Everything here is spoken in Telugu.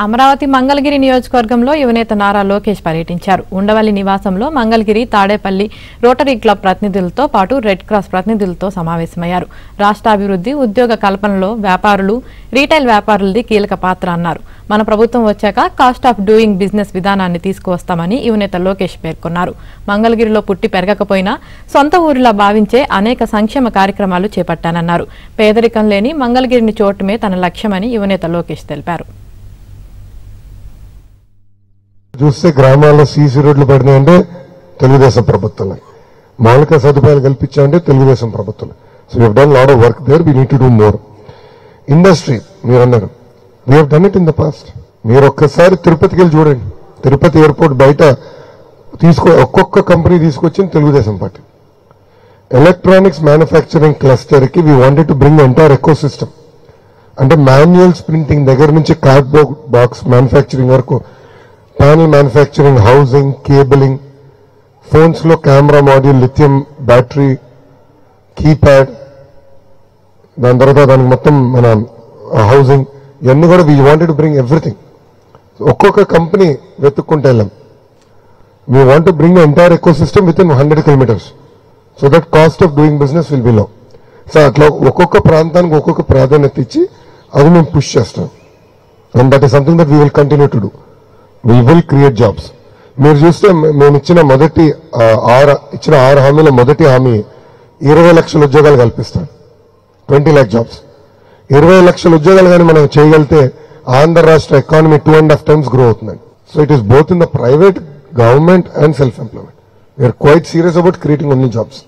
అమరావతి మంగళగిరి నియోజకవర్గంలో యువనేత నారా లోకేష్ పర్యటించారు. ఉండవల్లి నివాసంలో మంగళగిరి తాడేపల్లి రోటరీ క్లబ్ ప్రతినిధులతో పాటు రెడ్ క్రాస్ ప్రతినిధులతో సమావేశమయ్యారు. రాష్ట్ర అభివృద్ధి, ఉద్యోగ కల్పనలో వ్యాపారులు, రీటైల్ వ్యాపారులది కీలక పాత్ర అన్నారు. మన ప్రభుత్వం వచ్చాక కాస్ట్ ఆఫ్ డూయింగ్ బిజినెస్ విధానాన్ని తీసుకువస్తామని యువనేత లోకేష్ పేర్కొన్నారు. మంగళగిరిలో పుట్టి పెరగకపోయినా సొంత ఊరిలా భావించే అనేక సంక్షేమ కార్యక్రమాలు చేపట్టానన్నారు. పేదరికం లేని మంగళగిరిని చూడటమే తన లక్ష్యమని యువనేత లోకేష్ తెలిపారు. చూస్తే గ్రామాల్లో సీసీ రోడ్లు పడినాయంటే తెలుగుదేశం ప్రభుత్వం, మౌలిక సదుపాయాలు కల్పించాయంటే తెలుగుదేశం ప్రభుత్వం. So we done lot of work there, we need to do more. Industry మీరు అన్నారు, we have done it in the past. మీరు ఒక్కసారి తిరుపతికి వెళ్ళి చూడండి, తిరుపతి ఎయిర్పోర్ట్ బయట ఒక్కొక్క కంపెనీ తీసుకొచ్చింది Telugu Desam party. Electronics manufacturing cluster కి we wanted to bring entire ecosystem. అంటే మాన్యువల్స్ ప్రింటింగ్ దగ్గర నుంచి కార్డ్బోర్డ్ బాక్స్ మ్యానుఫ్యాక్చరింగ్ వరకు, panel manufacturing, housing, cabling, phones లో camera module, lithium battery, keypad, దాని తర్వాత దానికి మొత్తం మన హౌసింగ్, ఇవన్నీ కూడా we wanted to bring everything. ఒక్కొక్క కంపెనీ వెతుక్కుంటే వెళ్ళాం. We want to bring entire ecosystem with in 100 kilometers so that cost of doing business will be లో. సో అట్లా ఒక్కొక్క ప్రాంతానికి ఒక్కొక్క ప్రాధాన్యత ఇచ్చి అది మేము పుష్ చేస్తాం. And that is something that we will continue to do. We will create jobs. మీరు చూస్తే మేము ఇచ్చిన 6 హామీల మొదటి హామీ 20 లక్షల ఉద్యోగాలు కల్పిస్తాం, 20 lakh jobs. 20 లక్షల ఉద్యోగాలు కానీ మనం చేయగలిగితే ఆంధ్ర రాష్ట్ర ఎకానమీ 2.5 times గ్రో అవుతుందండి. So it is both in the private, government and self employment. We are quite serious about creating only jobs.